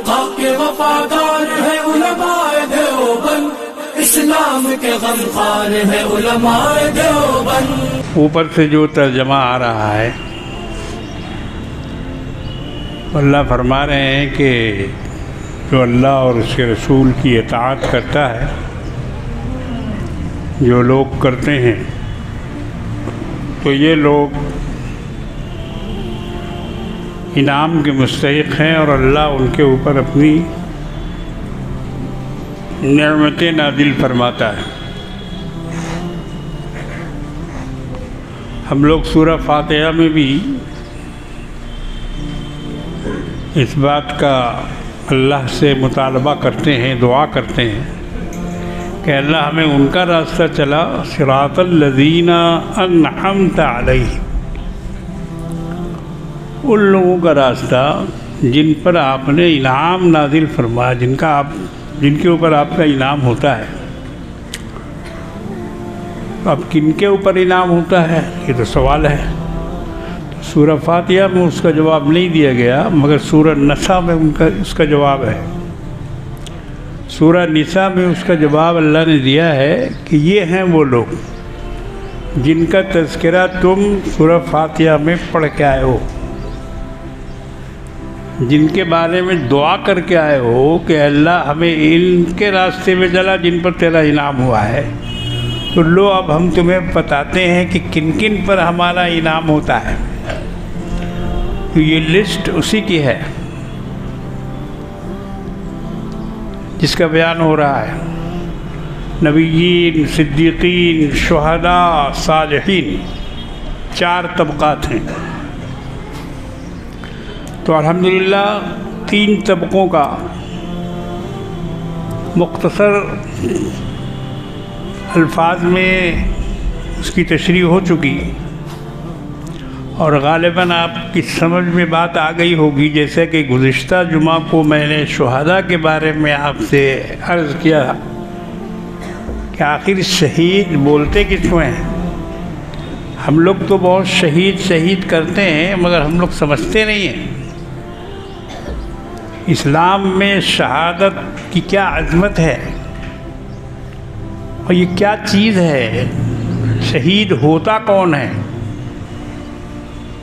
के वफादार है उलमाए देवबंद, इस्लाम के गमखार है उलमाए देवबंद। ऊपर से जो तर्जमा आ रहा है, अल्लाह फरमा रहे हैं कि जो अल्लाह और उसके रसूल की इताअत करता है, जो लोग करते हैं, तो ये लोग इनाम के मुस्तहिक़ हैं और अल्लाह उनके ऊपर अपनी नेमतें नाज़िल फरमाता है। हम लोग सूरह फातिहा में भी इस बात का अल्लाह से मुतालबा करते हैं, दुआ करते हैं कि अल्लाह हमें उनका रास्ता चला, सिरातल लज़ीना अन्अमता अलैहिम, उन लोगों का रास्ता जिन पर आपने इनाम नाजिल फरमाया, जिनके ऊपर आपका इनाम होता है। अब किनके ऊपर इनाम होता है, ये तो सवाल है। तो सूरह फातिहा में उसका जवाब नहीं दिया गया, मगर सूरह नसा में उसका जवाब है। सूरह निसा में उसका जवाब अल्लाह ने दिया है कि ये हैं वो लोग जिनका तज़किरा तुम सूरह फातिहा में पढ़ के आए हो, जिनके बारे में दुआ करके आए हो कि अल्लाह हमें इनके रास्ते में चला जिन पर तेरा इनाम हुआ है। तो लो अब हम तुम्हें बताते हैं कि किन किन पर हमारा इनाम होता है। तो ये लिस्ट उसी की है जिसका बयान हो रहा है। नबीयीन, सिद्दीकीन, शुहदा, सालिहीन, 4 तबक़ात हैं। तो अल्हम्दुलिल्लाह 3 तबक़ों का मुख्तसर अल्फाज में उसकी तशरीह हो चुकी और ग़ालिबन आपकी समझ में बात आ गई होगी। जैसे कि गुज़िश्ता जुमा को मैंने शुहदा के बारे में आपसे अर्ज़ किया कि आखिर शहीद बोलते किसको हैं। हम लोग तो बहुत शहीद करते हैं, मगर हम लोग समझते नहीं हैं इस्लाम में शहादत की क्या अज़मत है और ये क्या चीज़ है, शहीद होता कौन है।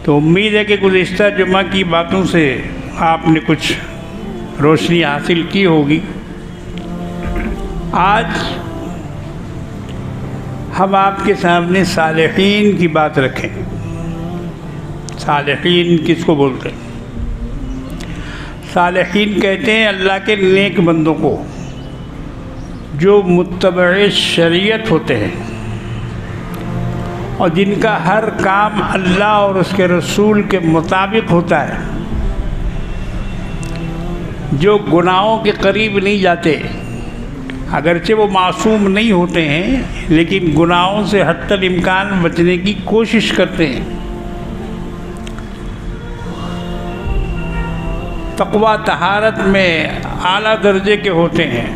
तो उम्मीद है कि गुज़िश्ता जुमा की बातों से आपने कुछ रोशनी हासिल की होगी। आज हम आपके सामने सालिहीन की बात रखें। सालिहीन किसको बोलते हैं? सालिहीन कहते हैं अल्लाह के नेक बंदों को, जो मुत्तबए शरीयत होते हैं और जिनका हर काम अल्लाह और उसके रसूल के मुताबिक होता है, जो गुनाहों के करीब नहीं जाते। अगरचे वो मासूम नहीं होते हैं, लेकिन गुनाहों से हत्तल इम्कान बचने की कोशिश करते हैं। तक़वा तहारत में आला दर्जे के होते हैं।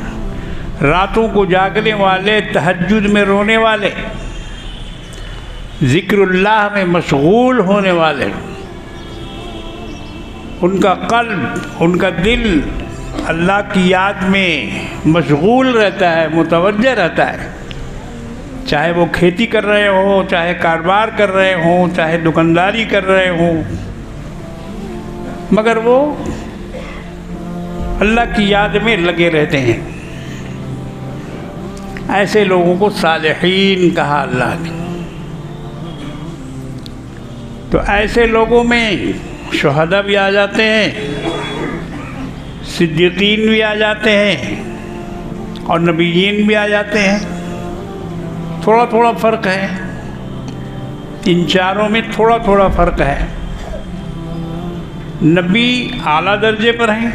रातों को जागने वाले, तहज्जुद में रोने वाले, ज़िक्रुल्लाह में मशगूल होने वाले, उनका क़ल्ब, उनका दिल अल्लाह की याद में मशगूल रहता है, मुतवज्जह रहता है। चाहे वो खेती कर रहे हों, चाहे कारोबार कर रहे हों, चाहे दुकानदारी कर रहे हों, मगर वो अल्लाह की याद में लगे रहते हैं। ऐसे लोगों को सालिहीन कहा अल्लाह ने। तो ऐसे लोगों में शुहदा भी आ जाते हैं, सिद्दीकीन भी आ जाते हैं और नबीयीन भी आ जाते हैं। थोड़ा थोड़ा फ़र्क है, इन चारों में थोड़ा थोड़ा फ़र्क है। नबी आला दर्जे पर हैं,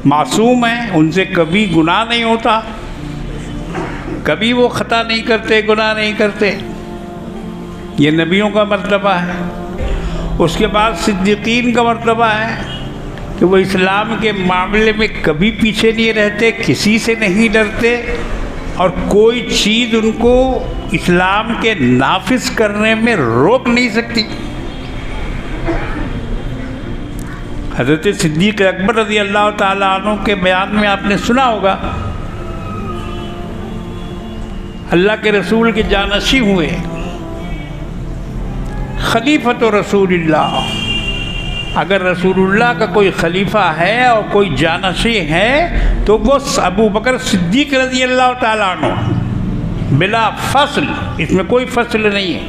मासूम हैं, उनसे कभी गुनाह नहीं होता, कभी वो ख़ता नहीं करते, गुनाह नहीं करते। ये नबियों का मर्तबा है। उसके बाद सिद्दीकीन का मर्तबा है कि वो इस्लाम के मामले में कभी पीछे नहीं रहते, किसी से नहीं डरते और कोई चीज़ उनको इस्लाम के नाफिज करने में रोक नहीं सकती। हज़रत सिद्दीक़ अकबर रज़ी अल्लाह ताला अन्हु के बयान में आपने सुना होगा, अल्लाह के रसूल के जानशी हुए, खलीफत रसूलुल्लाह। अगर रसूलुल्लाह का कोई खलीफा है और कोई जानशी है तो वो अबू बकर सिद्दीक़ रज़ी अल्लाह ताला अन्हु, बिला फसल, इसमें कोई फसल नहीं है।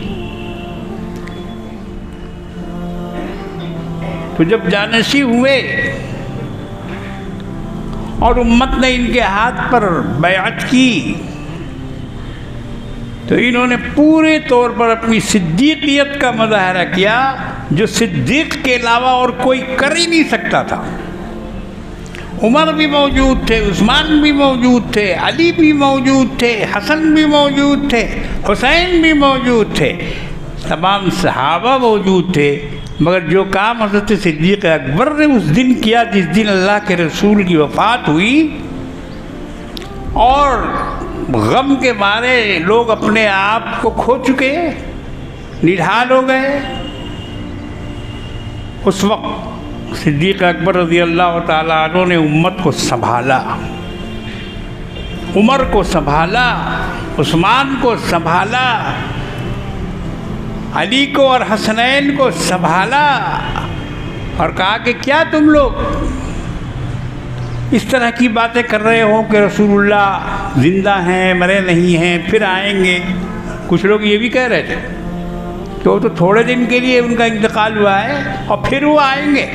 तो जब जानशी हुए और उम्मत ने इनके हाथ पर बैअत की तो इन्होंने पूरे तौर पर अपनी सिद्दीकियत का मुज़ाहरा किया, जो सिद्दीक़ के अलावा और कोई कर ही नहीं सकता था। उमर भी मौजूद थे, उस्मान भी मौजूद थे, अली भी मौजूद थे, हसन भी मौजूद थे, हुसैन भी मौजूद थे, तमाम सहाबा मौजूद थे, मगर जो काम हज़रत सिद्दीक़ अकबर ने उस दिन किया, जिस दिन अल्लाह के रसूल की वफ़ात हुई और गम के मारे लोग अपने आप को खो चुके, निढाल हो गए, उस वक्त सिद्दीक़ अकबर रज़ी अल्लाह ताला अन्हु ने उम्मत को संभाला, उमर को संभाला, उस्मान को संभाला, अली को और हसनैन को संभाला और कहा कि क्या तुम लोग इस तरह की बातें कर रहे हो कि रसूलुल्लाह ज़िंदा हैं, मरे नहीं हैं, फिर आएंगे। कुछ लोग ये भी कह रहे थे तो थोड़े दिन के लिए उनका इंतकाल हुआ है और फिर वो आएंगे।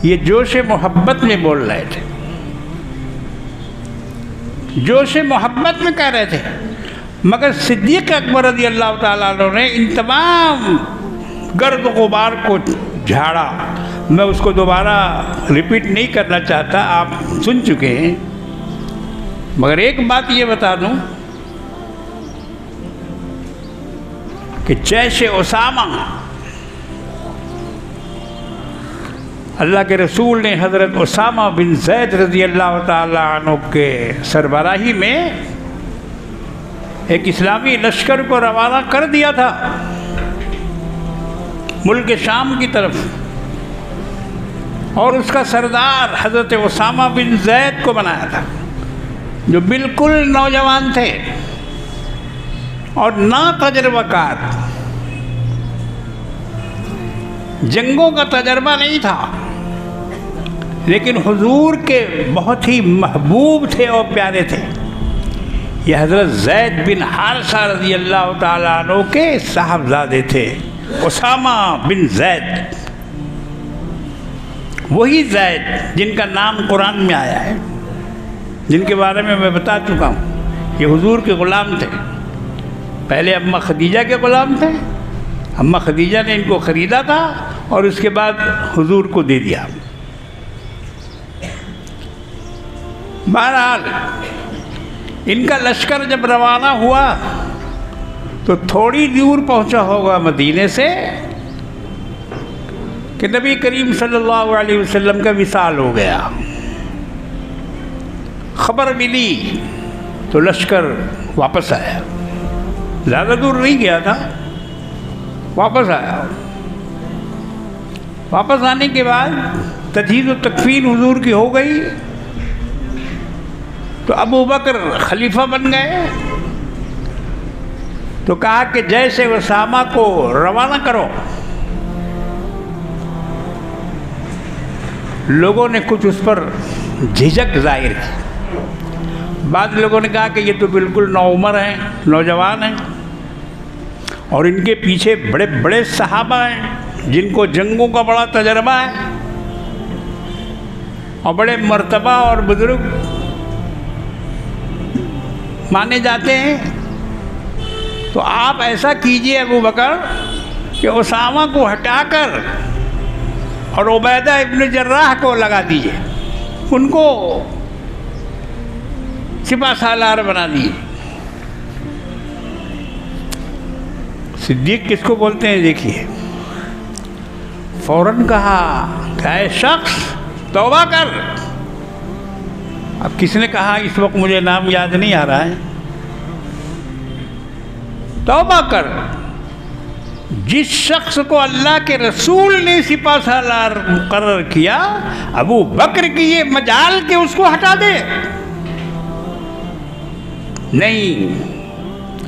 ये जोश मोहब्बत में बोल रहे थे, जोश मोहब्बत में कह रहे थे, मगर सिद्दीक़ अकबर रज़ी अल्लाह ताला अन्हु ने इन तमाम गर्द गुबार को झाड़ा। मैं उसको दोबारा रिपीट नहीं करना चाहता, आप सुन चुके हैं, मगर एक बात ये बता दूं कि जैश उसामा, अल्लाह के रसूल ने हज़रत उसामा बिन ज़ैद रज़ी अल्लाह ताला अन्हु के सरबराही में एक इस्लामी लश्कर को रवाना कर दिया था मुल्क शाम की तरफ, और उसका सरदार हज़रत उसामा बिन ज़ैद को बनाया था, जो बिल्कुल नौजवान थे और ना तजर्बाकार, जंगों का तजर्बा नहीं था, लेकिन हुजूर के बहुत ही महबूब थे और प्यारे थे। यह हज़रत ज़ैद बिन हारिसा रज़ी अल्लाह ताला अन्हु के साहबजादे थे, उसामा बिन ज़ैद, वही ज़ैद जिनका नाम कुरान में आया है, जिनके बारे में मैं बता चुका हूँ। ये हुजूर के ग़ुलाम थे, पहले अम्मा खदीजा के ग़ुलाम थे, अम्मा खदीजा ने इनको ख़रीदा था और उसके बाद हुजूर को दे दिया। बहरहाल इनका लश्कर जब रवाना हुआ तो थोड़ी दूर पहुंचा होगा मदीने से कि नबी करीम सल्लल्लाहु अलैहि वसल्लम का विसाल हो गया। खबर मिली तो लश्कर वापस आया, ज़्यादा दूर नहीं गया था, वापस आया। वापस आने के बाद तजहीज़ व तकफ़ीन हुजूर की हो गई तो अबू बकर खलीफा बन गए। तो कहा कि जैसे उसामा को रवाना करो। लोगों ने कुछ उस पर झिझक जाहिर की। बाद लोगों ने कहा कि ये तो बिल्कुल नौउमर हैं, नौजवान हैं और इनके पीछे बड़े बड़े सहाबा हैं जिनको जंगों का बड़ा तजर्बा है और बड़े मर्तबा और बुजुर्ग माने जाते हैं। तो आप ऐसा कीजिए अबू बकर कि उसामा को हटाकर और उबैदा इब्न जर्राह को लगा दीजिए, उनको सिपा सालार बना दिए। सिद्दीक किसको बोलते हैं देखिए, फौरन कहा क्या शख्स तौबा कर। अब किसने कहा इस वक्त मुझे नाम याद नहीं आ रहा है। तौबा कर, जिस शख्स को अल्लाह के रसूल ने सिपा सालार मुकर्रर किया, अबू बकर की ये मजाल के उसको हटा दे। नहीं,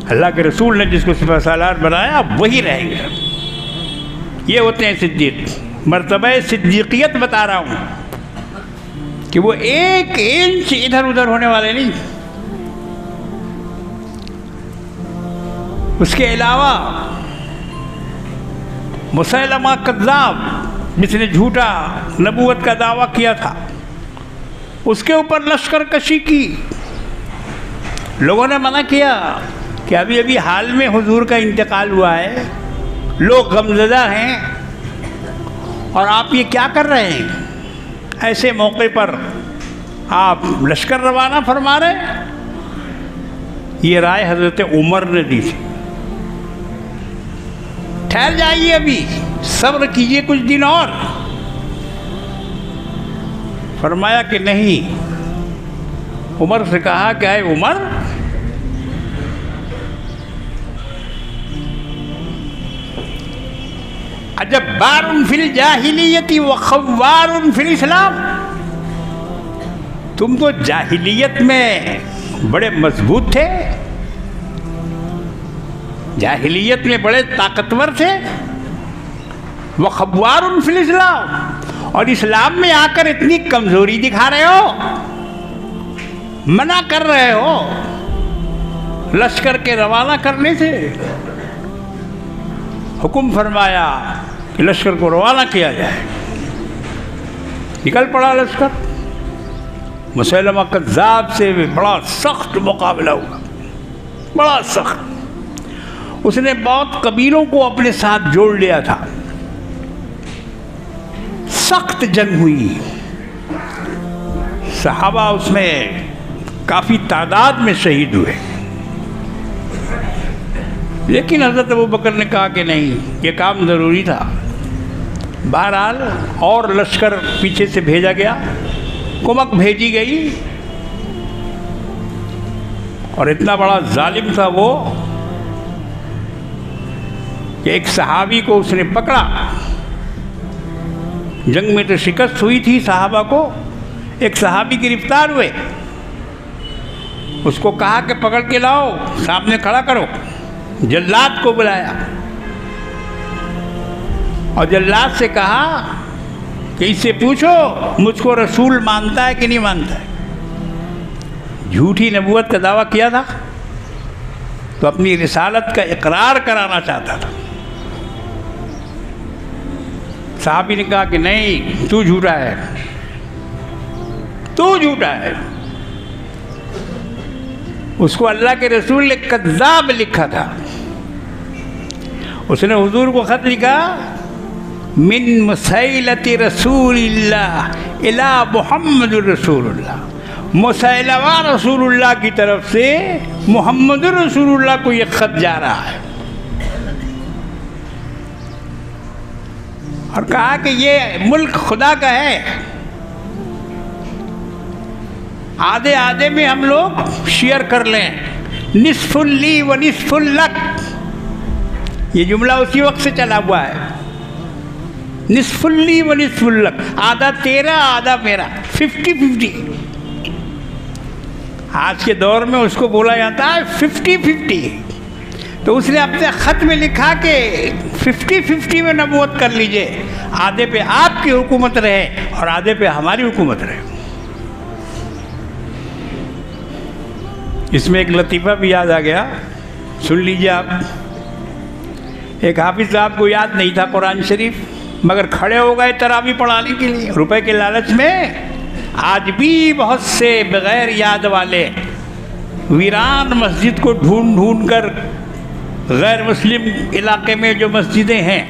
अल्लाह के रसूल ने जिसको सिपा सालार बनाया वही रहेगा। ये होते हैं सिद्दीक। मर्तबा सिद्दीकियत बता रहा हूँ कि वो एक इंच इधर उधर होने वाले नहीं। उसके अलावा मुसैलमा कज़्ज़ाब जिसने झूठा नबूवत का दावा किया था, उसके ऊपर लश्कर कशी की। लोगों ने मना किया कि अभी अभी हाल में हुजूर का इंतकाल हुआ है, लोग गमज़दा हैं और आप ये क्या कर रहे हैं, ऐसे मौके पर आप लश्कर रवाना फरमा रहे। ये राय हज़रत उमर ने दी थी, ठहर जाइए, अभी सब्र कीजिए कुछ दिन और। फरमाया कि नहीं। उमर से कहा कि आए उमर, अजब्बारुन फिल जाहिलियती व खव्वारुन फिल इस्लाम। तुम तो जाहिलियत में बड़े मजबूत थे, जाहिलियत में बड़े ताकतवर थे, वह खब्वारुन फिल इस्लाम, और इस्लाम में आकर इतनी कमजोरी दिखा रहे हो, मना कर रहे हो लश्कर के रवाना करने से। हुक्म फरमाया कि लश्कर को रवाना किया जाए। निकल पड़ा लश्कर। मुसैलमा कज़्ज़ाब से बड़ा सख्त मुकाबला हुआ, बड़ा सख्त। उसने बहुत कबीलों को अपने साथ जोड़ लिया था। सख्त जंग हुई, सहाबा उसमें काफ़ी तादाद में शहीद हुए। लेकिन हज़रत अबू बकर ने कहा कि नहीं, ये काम ज़रूरी था। बहरहाल और लश्कर पीछे से भेजा गया, कुमक भेजी गई, और इतना बड़ा जालिम था वो कि एक सहाबी को उसने पकड़ा। जंग में तो शिकस्त हुई थी सहाबा को, एक सहाबी गिरफ्तार हुए। उसको कहा कि पकड़ के लाओ, सामने खड़ा करो। जल्लाद को बुलाया और जल्लाद से कहा कि इससे पूछो मुझको रसूल मानता है कि नहीं मानता है। झूठी नबूवत का दावा किया था तो अपनी रिसालत का इकरार कराना चाहता था। साहबी ने कहा कि नहीं, तू झूठा है, तू झूठा है। उसको अल्लाह के रसूल ने कज़्ज़ाब लिखा था। उसने हुजूर को खत लिखा, मिन मुसैलति रसूलिल्लाह इला मुहम्मदुर रसूलुल्लाह। मुसैलमा रसूलुल्लाह की तरफ से मुहम्मदुर रसूलुल्लाह को ये खत जा रहा है। और कहा कि ये मुल्क खुदा का है, आधे आधे में हम लोग शेयर कर लें, निस्फुल ली व निस्फुल लक। ये जुमला उसी वक्त से चला हुआ है, निस्फुल ली व निस्फुल लक, आधा तेरा आधा मेरा, 50-50। आज के दौर में उसको बोला जाता है 50-50। तो उसने अपने ख़त में लिखा कि 50-50 में नबूवत कर लीजिए, आधे पे आपकी हुकूमत रहे और आधे पे हमारी हुकूमत रहे। इसमें एक लतीफ़ा भी याद आ गया, सुन लीजिए आप। एक हाफिज़ साहब को याद नहीं था कुरान शरीफ, मगर खड़े हो गए तरावी पढ़ाने के लिए रुपए के लालच में। आज भी बहुत से बग़ैर याद वाले वीरान मस्जिद को ढूंढ ढूंढ कर, गैर मुस्लिम इलाके में जो मस्जिदें हैं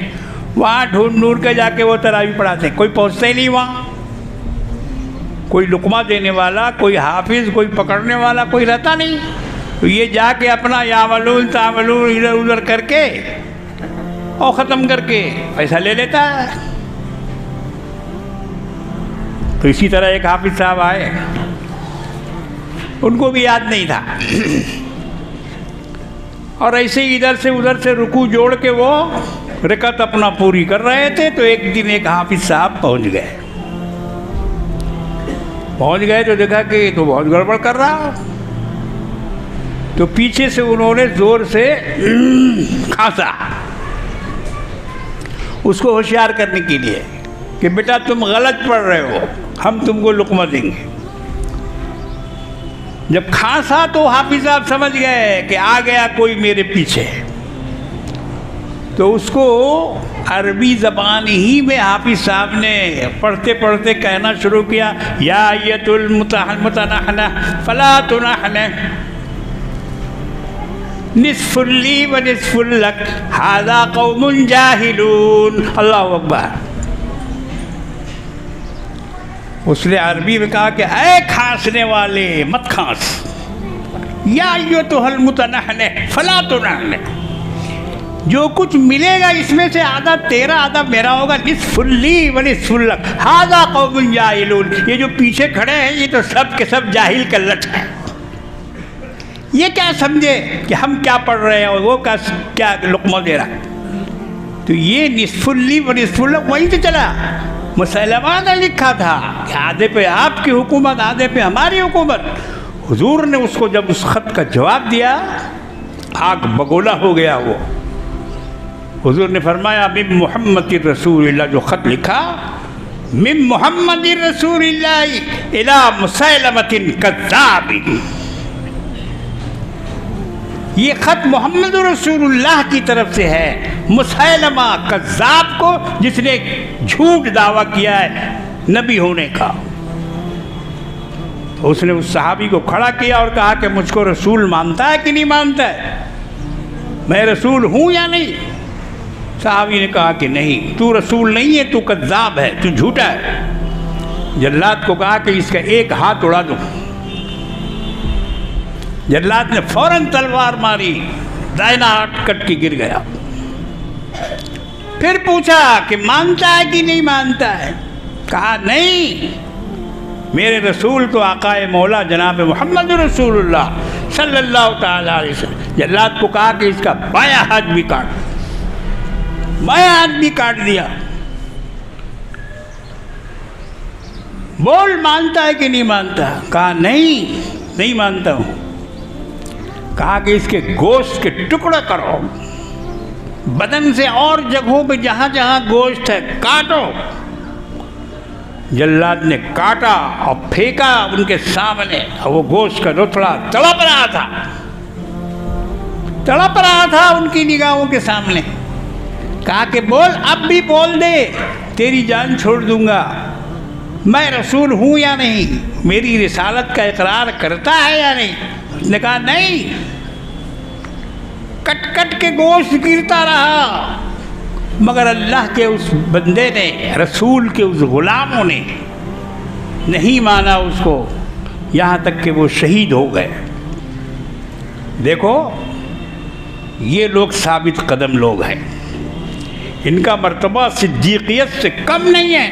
वहाँ ढूंढ ढूंढ कर जाके वो तरावी पढ़ाते हैं। कोई पहुँचता ही नहीं वहाँ, कोई लुकमा देने वाला, कोई हाफिज़, कोई पकड़ने वाला कोई रहता नहीं। तो ये जाके अपना यावलून तावलून इधर उधर करके और ख़त्म करके पैसा ले लेता है। तो इसी तरह एक हाफिज़ साहब आए, उनको भी याद नहीं था, और ऐसे ही इधर से उधर से रुकू जोड़ के वो रकत अपना पूरी कर रहे थे तो एक दिन एक हाफिज साहब पहुंच गए तो देखा कि ये तो बहुत गड़बड़ कर रहा। तो पीछे से उन्होंने जोर से खांसा उसको होशियार करने के लिए कि बेटा तुम गलत पढ़ रहे हो, हम तुमको लुक़मा देंगे। जब खांसा तो हाफिज साहब समझ गए कि आ गया कोई मेरे पीछे, तो उसको अरबी ज़बान ही में हाफिज साहब ने पढ़ते पढ़ते कहना शुरू किया, या अय्यतुल मुतनहना फला तुनहना निस्फुल ली व निस्फुल लक हाज़ा कौमुन जाहिलून। अल्लाहु अकबर। उसने अरबी में कहा कि ऐ खांसने वाले मत खांस, या अय्यतुल मुतनहना फला तुनहना, जो कुछ मिलेगा इसमें से आधा तेरा आधा मेरा होगा। निस्फुल्ली व निस्फुल्लक हाज़ा कौमुन जाहिलून। ये जो पीछे खड़े हैं ये तो सब के सब जाहिल कल्लट हैं। ये क्या समझे कि हम क्या पढ़ रहे हैं और वो क्या लुक़मा दे रहा है। तो ये निस्फुल्ली व निस्फुल्लक वहीं से चला। मुसलमा ने लिखा था कि आधे पे आपकी हुकूमत आधे पे हमारी हुकूमत। हुजूर ने उसको जब उस ख़त का जवाब दिया आग बगोला हो गया वो। हुजूर ने फरमाया मिम मुहम्मदिर रसूलिल्लाह, जो ख़त लिखा मिम मुहम्मदिर रसूलिल्लाह इला मुसैलमतिन कज़्ज़ाबिन, ये ख़त मोहम्मद रसूलुल्लाह की तरफ से है मुसैलमा कज़्ज़ाब को, जिसने झूठ दावा किया है नबी होने का। तो उसने उस सहाबी को खड़ा किया और कहा कि मुझको रसूल मानता है कि नहीं मानता है, मैं रसूल हूँ या नहीं। सहाबी ने कहा कि नहीं, तू रसूल नहीं है, तू कज़्ज़ाब है, तू झूठा है। जल्लाद को कहा कि इसका एक हाथ उड़ा दो। जल्लाद ने फौरन तलवार मारी, दाहिना हाथ कट के गिर गया। फिर पूछा कि मानता है कि नहीं मानता है। कहा नहीं, मेरे रसूल तो आकाए मौला जनाब मोहम्मद रसूलुल्लाह सल्लल्लाहु तआला अलैहि वसल्लम। जल्लाद को कहा कि इसका बायां हाथ भी काट, बायां हाथ भी काट दिया। बोल मानता है कि नहीं मानता। कहा नहीं, नहीं मानता हूँ। कहा कि इसके गोश्त के टुकड़े करो, बदन से और जगहों पे जहाँ जहाँ गोश्त है काटो। जल्लाद ने काटा और फेंका उनके सामने, और वो गोश्त का रोथड़ा तड़प रहा था, तड़प रहा था उनकी निगाहों के सामने। कहा कि बोल, अब भी बोल दे, तेरी जान छोड़ दूंगा। मैं रसूल हूँ या नहीं, मेरी रिसालत का इकरार करता है या नहीं। उसने कहा नहीं। कट कट के गोश्त गिरता रहा, मगर अल्लाह के उस बंदे ने, रसूल के उस गुलामों ने नहीं माना उसको, यहाँ तक कि वो शहीद हो गए। देखो ये लोग साबित कदम लोग हैं, इनका मर्तबा सिद्दीक़ियत से कम नहीं है,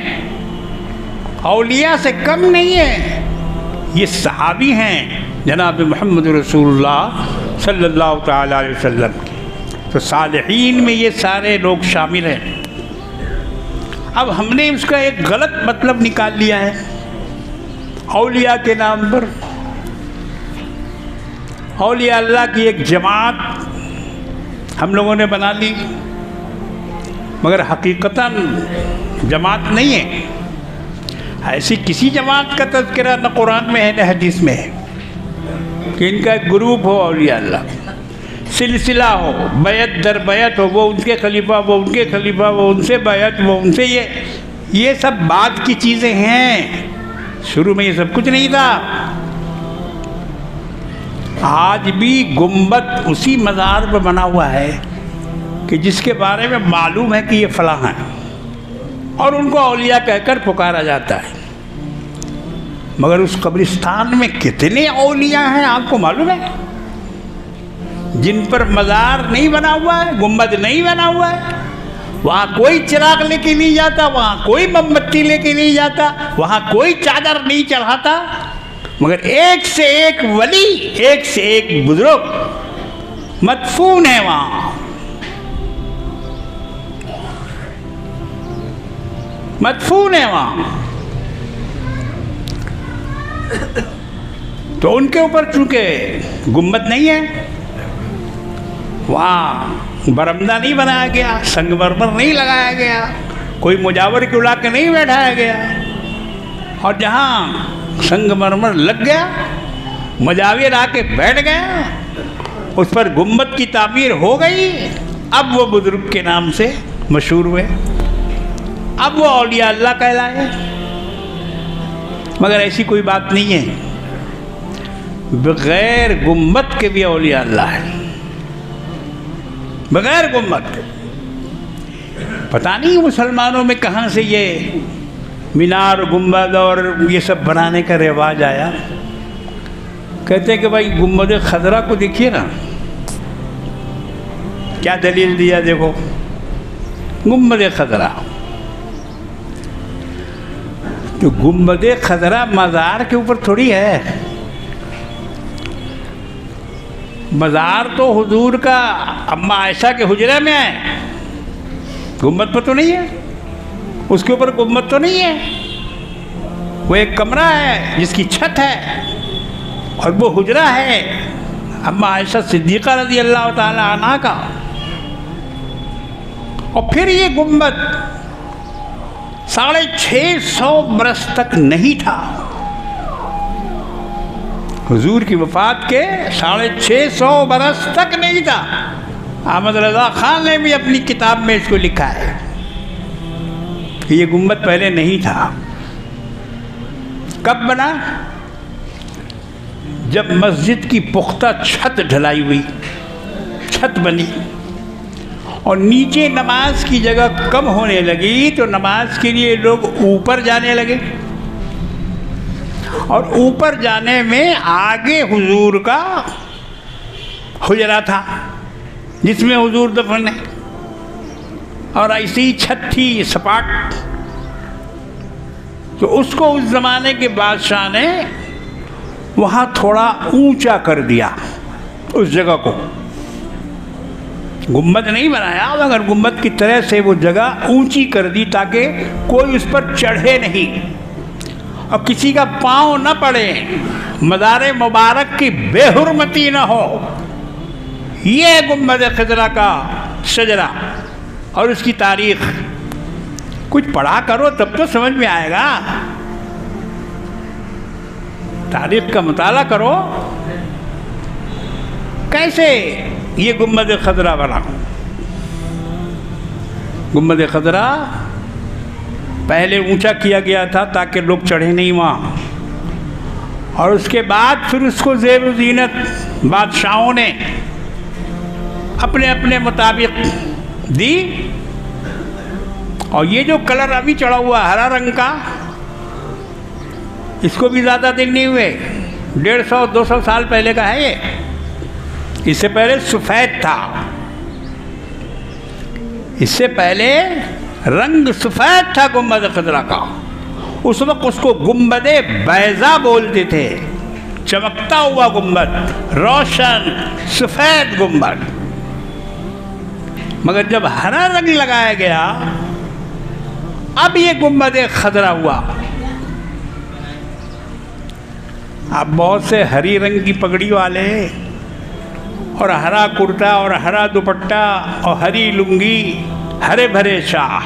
औलिया से कम नहीं है। ये सहाबी हैं जनाब मोहम्मद रसूलुल्लाह सल्लल्लाहु तआला अलैहि वसल्लम के। तो सालिहीन में ये सारे लोग शामिल हैं। अब हमने उसका एक गलत मतलब निकाल लिया है औलिया के नाम पर। औलिया अल्लाह की एक जमात हम लोगों ने बना ली, मगर हकीकतन जमात नहीं है। ऐसी किसी जमात का तज़किरा न कुरान में है न हदीस में है कि इनका एक ग्रुप हो औलिया अल्लाह, सिलसिला हो, बैत दर बैत हो, वो उनके खलीफा, वो उनके खलीफा, वो उनसे बैत, वो उनसे ये सब बात की चीज़ें हैं। शुरू में ये सब कुछ नहीं था। आज भी गुम्बद उसी मज़ार पर बना हुआ है कि जिसके बारे में मालूम है कि ये फलां है, और उनको औलिया कहकर पुकारा जाता है। मगर उस कब्रिस्तान में कितने औलिया हैं आपको मालूम है, जिन पर मज़ार नहीं बना हुआ है, गुम्बद नहीं बना हुआ है। वहाँ कोई चिराग लेके नहीं जाता, वहाँ कोई मोमबत्ती लेके नहीं जाता, वहाँ कोई चादर नहीं चढ़ाता, मगर एक से एक वली, एक से एक बुजुर्ग मदफून है वहाँ। मदफून है वहाँ। तो उनके ऊपर चूंकि गुम्बद नहीं है, वहाँ बरमदा नहीं बनाया गया, संगमरमर नहीं लगाया गया, कोई मुजावर के उला के नहीं बैठाया गया। और जहाँ संगमरमर लग गया, मुजाविर आके बैठ गया, उस पर गुम्बद की तामीर हो गई। अब वो बुजुर्ग के नाम से मशहूर हुए, अब वो औलिया अल्लाह कहलाए। मगर ऐसी कोई बात नहीं है, बगैर गुम्बद के भी औलिया अल्लाह है, बगैर गुम्बद के। पता नहीं मुसलमानों में कहाँ से ये मीनार गुम्बद और ये सब बनाने का रिवाज आया। कहते हैं कि भाई गुम्बद खजरा को देखिए ना, क्या दलील दिया, देखो गुम्बद खजरा। तो गुम्बद खजरा मज़ार के ऊपर थोड़ी है, मज़ार तो हुजूर का अम्मा आयशा के हुजरे में है, गुम्बद पर तो नहीं है, उसके ऊपर गुम्बद तो नहीं है। वो एक कमरा है जिसकी छत है और वो हुजरा है अम्मा आयशा सिद्दीक़ा रज़ी अल्लाह ताला अन्हा का। और फिर ये गुम्बद 650 बरस तक नहीं था, हुजूर की वफ़ात के 650 बरस तक नहीं था। अहमद रज़ा ख़ान ने भी अपनी किताब में इसको लिखा है कि ये गुम्बद पहले नहीं था। कब बना? जब मस्जिद की पुख्ता छत ढलाई हुई, छत बनी और नीचे नमाज की जगह कम होने लगी, तो नमाज के लिए लोग ऊपर जाने लगे। और ऊपर जाने में आगे हुजूर का हुजरा था जिसमें हुजूर दफन है, और ऐसी छत थी सपाट। तो उसको उस ज़माने के बादशाह ने वहाँ थोड़ा ऊंचा कर दिया, उस जगह को। गुम्बद नहीं बनाया, मगर गुम्बद की तरह से वो जगह ऊंची कर दी ताकि कोई उस पर चढ़े नहीं और किसी का पाँव न पड़े, मज़ार मुबारक की बेहुरमती न हो। ये गुम्बद खजरा का शजरा और उसकी तारीख। कुछ पढ़ा करो तब तो समझ में आएगा, तारीख का मुताला करो। कैसे ये गुम्बद खजरा बना? गुम्बद खजरा पहले ऊंचा किया गया था ताकि लोग चढ़े नहीं वहाँ, और उसके बाद फिर उसको ज़ेब ज़ीनत बादशाहों ने अपने अपने मुताबिक दी। और ये जो कलर अभी चढ़ा हुआ हरा रंग का, इसको भी ज़्यादा दिन नहीं हुए, 150-200 साल पहले का है ये। इससे पहले सफ़ेद था, इससे पहले रंग सफ़ेद था गुम्बद खजरा का। उस वक्त उसको गुम्बद बैज़ा बोलते थे, चमकता हुआ गुम्बद, रोशन सफ़ेद गुम्बद। मगर जब हरा रंग लगाया गया, अब ये गुम्बद खजरा हुआ। अब बहुत से हरी रंग की पगड़ी वाले और हरा कुर्ता और हरा दुपट्टा और हरी लुंगी, हरे भरे शाह,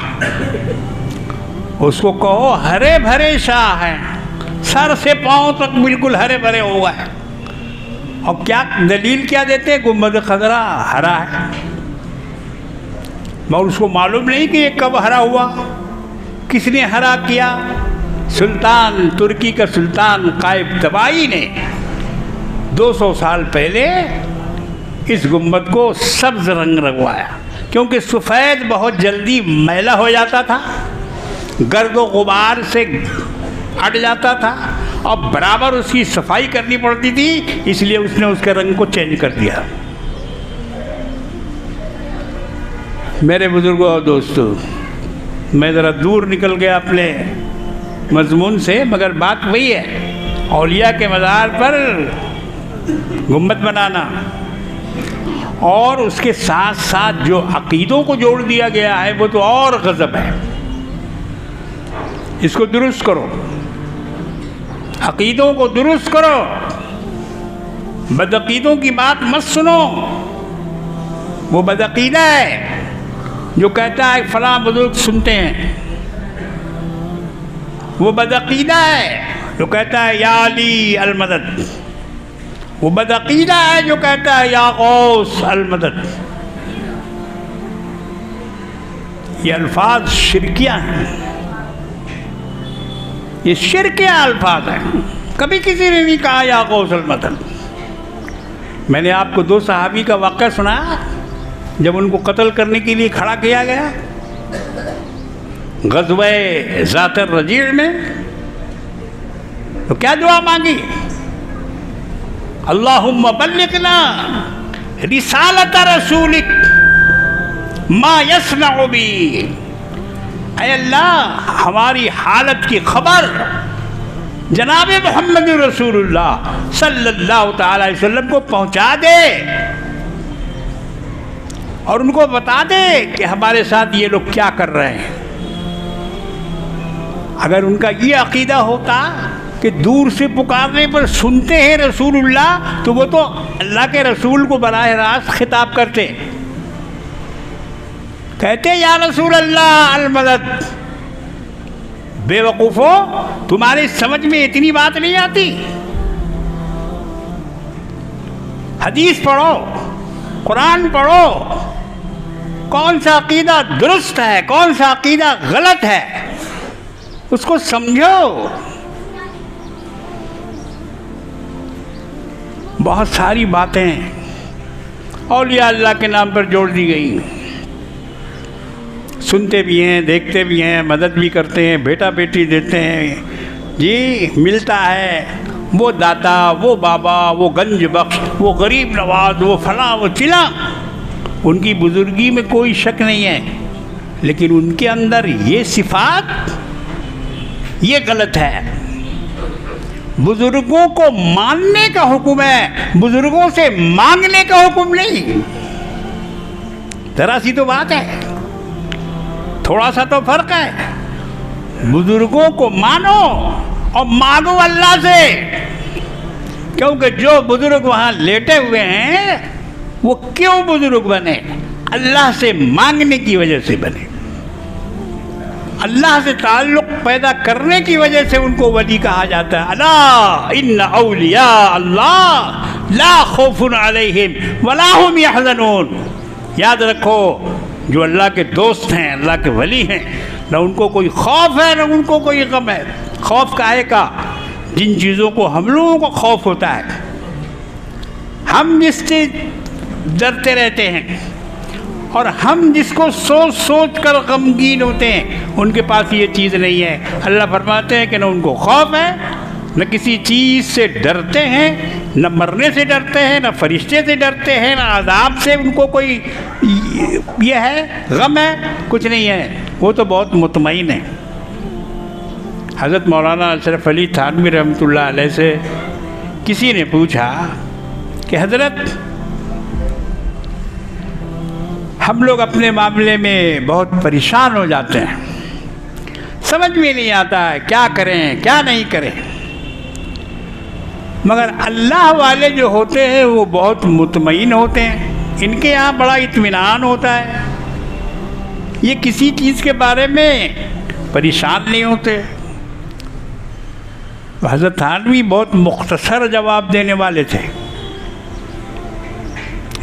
उसको कहो हरे भरे शाह हैं, सर से पांव तक बिल्कुल हरे भरे हो गए। और क्या दलील क्या देते? गुम्बद खजरा हरा है, मगर उसको मालूम नहीं कि ये कब हरा हुआ, किसने हरा किया। सुल्तान, तुर्की का सुल्तान कायबतबाई ने 200 साल पहले इस गुम्बद को सब्ज रंग लगवाया, क्योंकि सफ़ेद बहुत जल्दी मैला हो जाता था, गर्द गुबार से अट जाता था और बराबर उसकी सफाई करनी पड़ती थी, इसलिए उसने उसके रंग को चेंज कर दिया। मेरे बुजुर्गों और दोस्तों, मैं ज़रा दूर निकल गया अपने मजमून से, मगर बात वही है, औलिया के मज़ार पर गुम्बद बनाना और उसके साथ साथ जो अक़ीदों को जोड़ दिया गया है वो तो और गज़ब है। इसको दुरुस्त करो, अकीदों को दुरुस्त करो, बदअकीदों की बात मत सुनो। वो बदअकीदा है जो कहता है फलां बुजुर्ग सुनते हैं, वो बदअकीदा है जो कहता है या अली अल मदद, वो बदअकीदा है जो कहता है या गौस अल मदद। ये अल्फाज शिरकिया हैं, ये शिरकिया अल्फाज हैं। कभी किसी ने नहीं कहा या गौस अल मदद। मैंने आपको 2 सहाबी का वाक़या सुनाया जब उनको कत्ल करने के लिए खड़ा किया गया ग़ज़वे ज़ात रजीअ में, तो क्या दुआ मांगी? अल्लाहुम्मा बल्लिगना रिसालत रसूलिक मा यस्नउ बी। ऐ अल्लाह, हमारी हालत की खबर जनाब मोहम्मद रसूलुल्लाह सल्लल्लाहु तआला अलैहि वसल्लम को पहुंचा दे और उनको बता दे कि हमारे साथ ये लोग क्या कर रहे हैं। अगर उनका ये अकीदा होता कि दूर से पुकारने पर सुनते हैं रसूलुल्लाह, तो वो तो अल्लाह के रसूल को बराह रास्त खिताब करते, कहते या रसूल अल्लाह अल मदद। बेवकूफ़ो, तुम्हारी समझ में इतनी बात नहीं आती? हदीस पढ़ो, कुरान पढ़ो, कौन सा अकीदा दुरुस्त है, कौन सा अकीदा गलत है, उसको समझो। बहुत सारी बातें औलिया अल्लाह के नाम पर जोड़ दी गई। सुनते भी हैं, देखते भी हैं, मदद भी करते हैं, बेटा बेटी देते हैं जी, मिलता है। वो दाता, वो बाबा, वो गंज बख्श, वो गरीब नवाज, वो फला, वो चिला, उनकी बुजुर्गी में कोई शक नहीं है, लेकिन उनके अंदर ये सिफात, ये गलत है। बुजुर्गों को मानने का हुक्म है, बुजुर्गों से मांगने का हुक्म नहीं। जरा सी तो बात है, थोड़ा सा तो फर्क है। बुजुर्गों को मानो और मांगो अल्लाह से, क्योंकि जो बुजुर्ग वहाँ लेटे हुए हैं वो क्यों बुजुर्ग बने? अल्लाह से मांगने की वजह से बने, अल्लाह से ताल्लुक़ पैदा करने की वजह से उनको वली कहा जाता है। अला इन्ना औलिया अल्लाह ला खौफुन अलैहिम वला हुम यहज़नून। याद रखो, जो अल्लाह के दोस्त हैं, अल्लाह के वली हैं, न उनको कोई खौफ है न उनको कोई गम है। खौफ काहे का? जिन चीज़ों को हम लोगों को खौफ होता है, हम जिससे डरते रहते हैं और हम जिसको सोच सोच कर गमगीन होते हैं, उनके पास ये चीज़ नहीं है। अल्लाह फरमाते हैं कि न उनको खौफ है, न किसी चीज़ से डरते हैं, न मरने से डरते हैं, न फरिश्ते से डरते हैं, न आज़ाब से उनको कोई ये है, गम है, कुछ नहीं है। वो तो बहुत मुतमईन है। हज़रत मौलाना अशरफ अली थानवी रहमतुल्लाह अलैह से किसी ने पूछा कि हज़रत, हम लोग अपने मामले में बहुत परेशान हो जाते हैं, समझ में नहीं आता है क्या करें क्या नहीं करें, मगर अल्लाह वाले जो होते हैं वो बहुत मुतमईन होते हैं, इनके यहाँ बड़ा इत्मीनान होता है, ये किसी चीज़ के बारे में परेशान नहीं होते। हज़रत थानवी बहुत मुख्तसर जवाब देने वाले थे,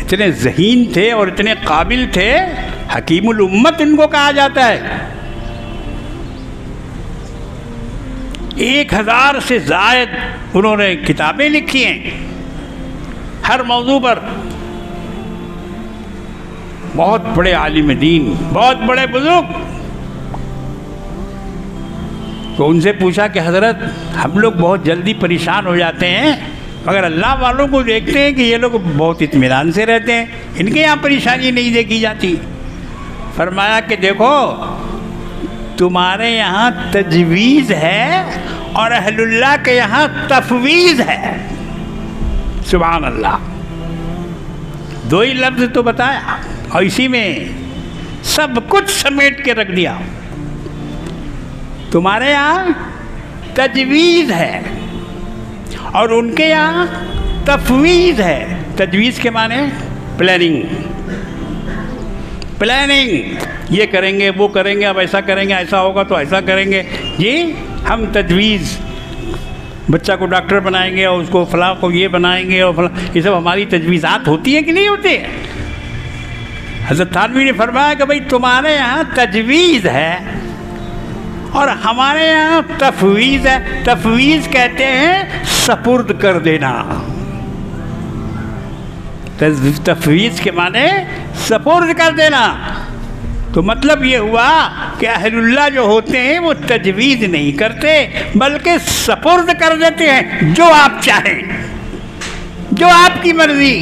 इतने ज़हीन थे और इतने काबिल थे, हकीमुल उम्मत इनको कहा जाता है। 1000 से ज़ायद उन्होंने किताबें लिखी हैं हर मौजू पर। बहुत बड़े आलिम दीन, बहुत बड़े बुजुर्ग। तो उनसे पूछा कि हज़रत, हम लोग बहुत जल्दी परेशान हो जाते हैं, मगर अल्लाह वालों को देखते हैं कि ये लोग बहुत इत्मीनान से रहते हैं, इनके यहाँ परेशानी नहीं देखी जाती। फरमाया कि देखो, तुम्हारे यहाँ तजवीज़ है और अहलुल्लाह के यहाँ तफवीज़ है। सुभान अल्लाह, 2 ही लफ्ज़ तो बताया और इसी में सब कुछ समेट के रख दिया। तुम्हारे यहाँ तजवीज़ है और उनके यहाँ तफवीज़ है। तजवीज़ के माने प्लानिंग, प्लानिंग, ये करेंगे वो करेंगे, अब ऐसा करेंगे, ऐसा होगा तो ऐसा करेंगे। जी हम तजवीज़, बच्चा को डॉक्टर बनाएंगे और उसको फलां को ये बनाएंगे और फलां, ये सब हमारी तजवीज़ात होती है कि नहीं होती है? हज़रत थानवी ने फरमाया कि भाई तुम्हारे यहाँ तजवीज़ है और हमारे यहाँ तफवीज़ है। तफवीज़ कहते हैं सपुर्द कर देना। तफवीज़ के माने सपुर्द कर देना। तो मतलब ये हुआ कि अहलुल्लाह जो होते हैं वो तजवीज़ नहीं करते बल्कि सपुर्द कर देते हैं। जो आप चाहें, जो आपकी मर्ज़ी,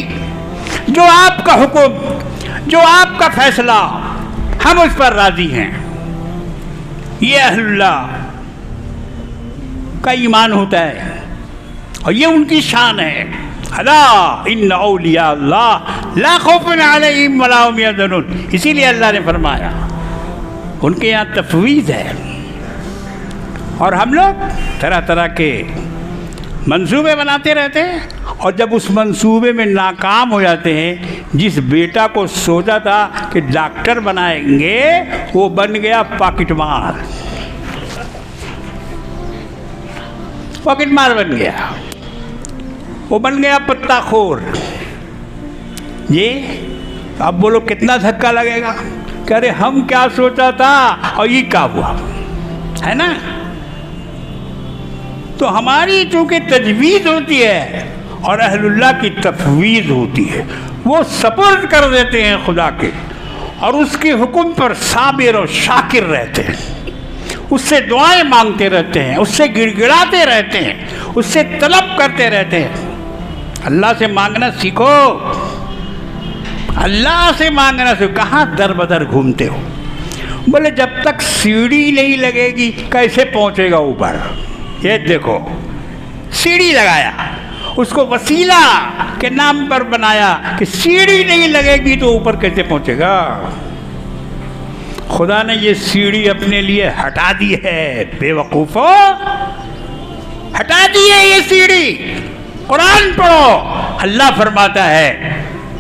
जो आपका हुक्म, जो आपका फैसला, हम उस पर राज़ी हैं। ये अहलुल्लाह का ईमान होता है और ये उनकी शान है। अला इन्ना औलिया अल्लाह ला खौफुन अलैहिम वला हुम यहज़नून। इसीलिए अल्लाह ने फरमाया उनके यहाँ तफवीज़ है। और हम लोग तरह तरह के मंसूबे बनाते रहते हैं और जब उस मंसूबे में नाकाम हो जाते हैं, जिस बेटा को सोचा था कि डॉक्टर बनाएंगे वो बन गया पॉकेट मार, पॉकेट मार बन गया, वो बन गया पत्ताखोर। ये अब बोलो कितना धक्का लगेगा कि अरे हम क्या सोचा था और ये क्या हुआ, है ना? तो हमारी चूँकि तजवीज़ होती है और अहलुल्लाह की तफवीज़ होती है, वो सपुर्द कर देते हैं खुदा के और उसके हुक्म पर साबिर और शाकिर रहते हैं, उससे दुआएं मांगते रहते हैं, उससे गिड़गिड़ाते रहते हैं, उससे तलब करते रहते हैं। अल्लाह से मांगना सीखो, अल्लाह से मांगना सीखो। कहाँ दर बदर घूमते हो? बोले जब तक सीढ़ी नहीं लगेगी कैसे पहुँचेगा ऊपर? ये देखो सीढ़ी लगाया, उसको वसीला के नाम पर बनाया कि सीढ़ी नहीं लगेगी तो ऊपर कैसे पहुँचेगा? खुदा ने ये सीढ़ी अपने लिए हटा दी है, बेवकूफ़ो, हटा दी है ये सीढ़ी। कुरान पढ़ो, अल्लाह फरमाता है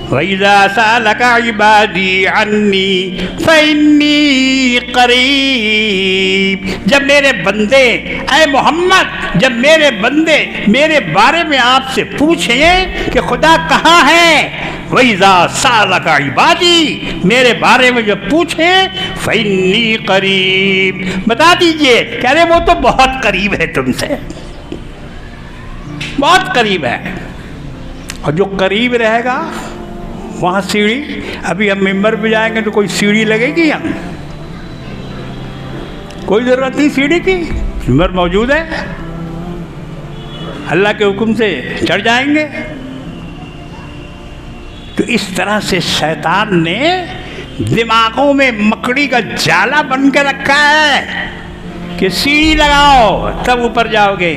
वइज़ा सअलका इबादी अन्नी फ़इन्नी क़रीब। जब मेरे बंदे, ऐ मोहम्मद, जब मेरे बंदे मेरे बारे में आपसे पूछें कि खुदा कहाँ है, वइज़ा सअलका इबादी, मेरे बारे में जब पूछें फ़इन्नी क़रीब, बता दीजिए कह रहे वो तो बहुत करीब है तुमसे, बहुत करीब है। और जो करीब रहेगा वहाँ सीढ़ी, अभी हम मिंबर पे जाएंगे तो कोई सीढ़ी लगेगी? यहाँ कोई ज़रूरत नहीं सीढ़ी की, मिंबर मौजूद है, अल्लाह के हुक्म से चढ़ जाएंगे। तो इस तरह से शैतान ने दिमागों में मकड़ी का जाला बन के रखा है कि सीढ़ी लगाओ तब ऊपर जाओगे।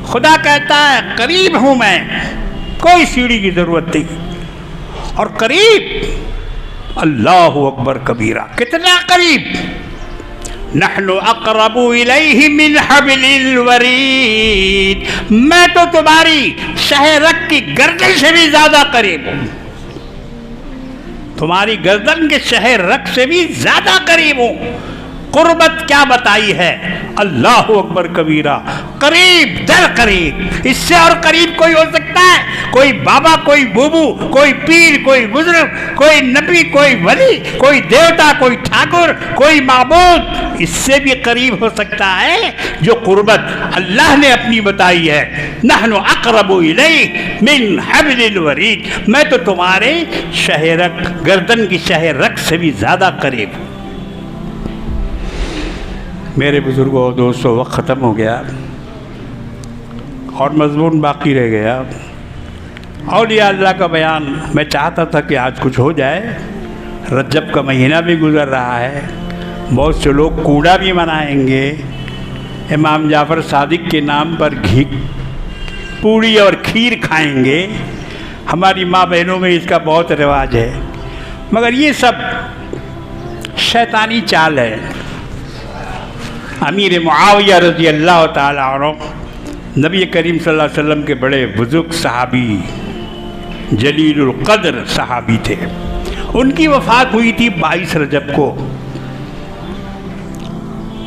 खुदा कहता है करीब हूँ मैं, कोई सीढ़ी की ज़रूरत नहीं। और करीब, अल्लाहु अकबर कबीरा, कितना करीब, नहनु अक़रबु इलैहि मिन हब्लिल वरीद, मैं तो तुम्हारी शहरक की गर्दन से भी ज़्यादा करीब हूँ, तुम्हारी गर्दन के शहरक से भी ज़्यादा करीब हूँ। कुर्बत क्या बताई है, अल्लाहु अकबर कबीरा, करीब दर करीब, इससे और करीब कोई हो सकता है? कोई बाबा, कोई बूबू, कोई पीर, कोई बुजुर्ग, कोई नबी, कोई वली, कोई देवता, कोई ठाकुर, कोई माबूद, इससे भी करीब हो सकता है जो कुर्बत अल्लाह ने अपनी बताई है। नहनु अक़रबु इलैहि मिन हब्लिल वरीद, मैं तो तुम्हारे शहरक, गर्दन की शहरक से भी ज़्यादा करीब हूँ। मेरे बुज़ुर्गों और दोस्तों, वक्त ख़त्म हो गया और मज़मून बाकी रह गया। औलिया अल्लाह का बयान मैं चाहता था कि आज कुछ हो जाए। रजब का महीना भी गुज़र रहा है, बहुत से लोग कूड़ा भी मनाएंगे, इमाम जाफ़र सादिक के नाम पर घी, पूड़ी और खीर खाएंगे। हमारी माँ बहनों में इसका बहुत रिवाज है, मगर ये सब शैतानी चाल है। अमीर मुआविया रज़ी अल्लाह ताला अन्हु नबी करीम सल्लल्लाहु अलैहि वसल्लम के बड़े बुजुर्ग सहाबी, जलीलुल क़द्र सहाबी थे। उनकी वफ़ात हुई थी 22 रजब को,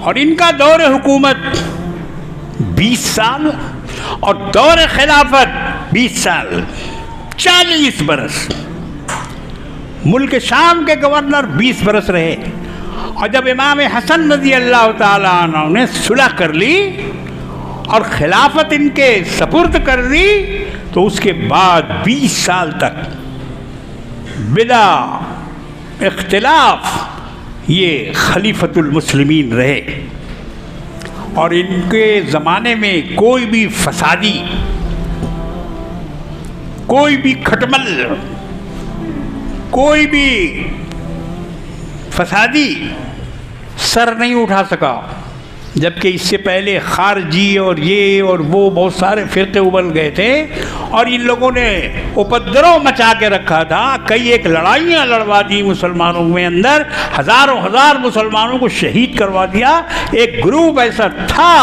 और इनका दौर हुकूमत 20 साल और दौर खिलाफत 20 साल, 40 बरस। मुल्क शाम के गवर्नर 20 बरस रहे, और जब इमाम हसन रज़ी अल्लाह ताला अन्हु ने सुलह कर ली और खिलाफत इनके सपुर्द कर दी, तो उसके बाद 20 साल तक बिला इख्तिलाफ ये खलीफतुल मुस्लिमीन रहे। और इनके ज़माने में कोई भी फसादी, कोई भी खटमल, कोई भी फसादी सर नहीं उठा सका, जबकि इससे पहले खारजी और ये और वो बहुत सारे फ़िरक़े उबल गए थे, और इन लोगों ने उपद्रव मचा के रखा था। कई एक लड़ाइयाँ लड़वा दी मुसलमानों में अंदर, हज़ारों हज़ार मुसलमानों को शहीद करवा दिया। एक ग्रुप ऐसा था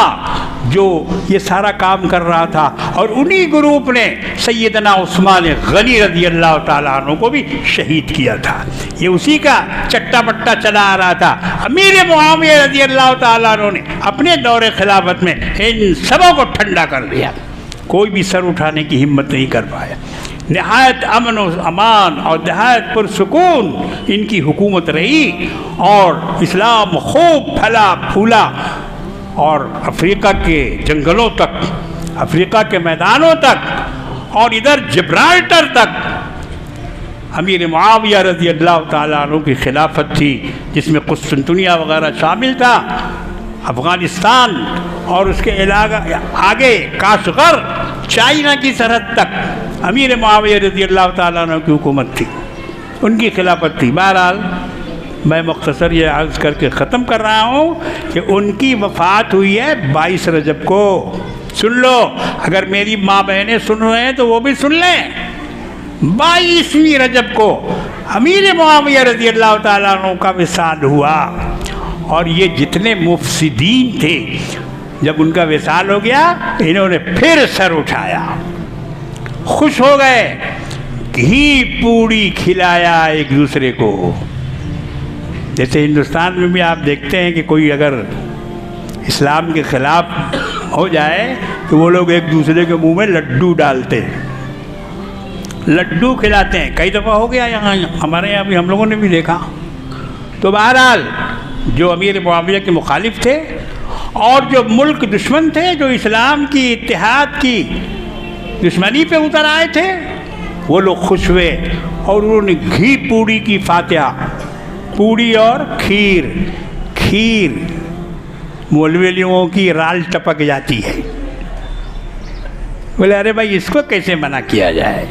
जो ये सारा काम कर रहा था, और उन्हीं ग्रुप ने सैयदना उस्मान गनी रज़ी अल्लाह ताला अन्हु को भी शहीद किया था। ये उसी का चट्टा पट्टा चला आ रहा था। अमीर मुआविया रज़ी अल्लाह ताला अन्हु ने अपने दौरे खिलाफत में इन सबों को ठंडा कर दिया, कोई भी सर उठाने की हिम्मत नहीं कर पाया। नहायत अमन और अमान और नहायत पुरसुकून इनकी हुकूमत रही, और इस्लाम खूब फला फूला, और अफ्रीका के जंगलों तक, अफ्रीका के मैदानों तक, और इधर जिब्राल्टर तक अमीर मुआविया रज़ी अल्लाह ताला अन्हु की खिलाफत थी, जिसमें कुस्तुनतुनिया वगैरह शामिल था, अफ़गानिस्तान और उसके इलाका आगे काशगर, चाइना की सरहद तक अमीर मुआविया रज़ी अल्लाह ताला अन्हु की हुकूमत थी, उनकी खिलाफत थी। बहरहाल मैं मुख्तसर ये अर्ज़ करके ख़त्म कर रहा हूँ कि उनकी वफ़ात हुई है 22 रजब को। सुन लो, अगर मेरी माँ बहनें सुन रहे हैं तो वो भी सुन लें। 22वीं रजब को अमीर मुआविया रज़ी अल्लाह ताला अन्हु का विसाल हुआ, और ये जितने मुफ़सिदीन थे, जब उनका विसाल हो गया, इन्होंने फिर सर उठाया, खुश हो गए, घी पूड़ी खिलाया एक दूसरे को। जैसे हिंदुस्तान में भी आप देखते हैं कि कोई अगर इस्लाम के ख़िलाफ़ हो जाए तो वो लोग एक दूसरे के मुंह में लड्डू डालते हैं, लड्डू खिलाते हैं। कई दफ़ा हो गया यहाँ, हमारे यहाँ भी हम लोगों ने भी देखा। तो बहरहाल जो अमीर मुआविया के मुखालिफ थे और जो मुल्क दुश्मन थे, जो इस्लाम की इत्तेहाद की दुश्मनी पे उतर आए थे, वो लोग खुश हुए और उन्होंने घी पूड़ी की फातिहा, पूड़ी और खीर, खीर मौलवियों की राल टपक जाती है। बोले अरे भाई इसको कैसे मना किया जाए,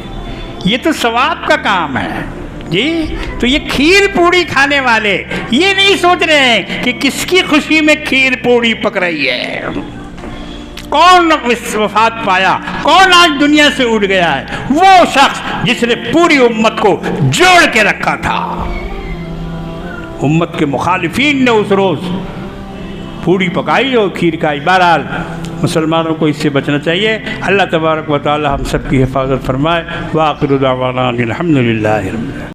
ये तो सवाब का काम है जी। तो ये खीर पूड़ी खाने वाले ये नहीं सोच रहे हैं कि किसकी खुशी में खीर पूड़ी पक रही है, कौन वफात पाया, कौन आज दुनिया से उड़ गया है। वो शख्स जिसने पूरी उम्मत को जोड़ के रखा था। उम्मत के मुखालिफीन ने उस रोज़ पूड़ी पकाई और खीर खाई। बहरहाल मुसलमानों को इससे बचना चाहिए। अल्लाह तबारक व तआला हम सब की हिफाजत फरमाए। व आखिरु दावाना अनिल हम्दुलिल्लाहि रब्बिल आलमीन।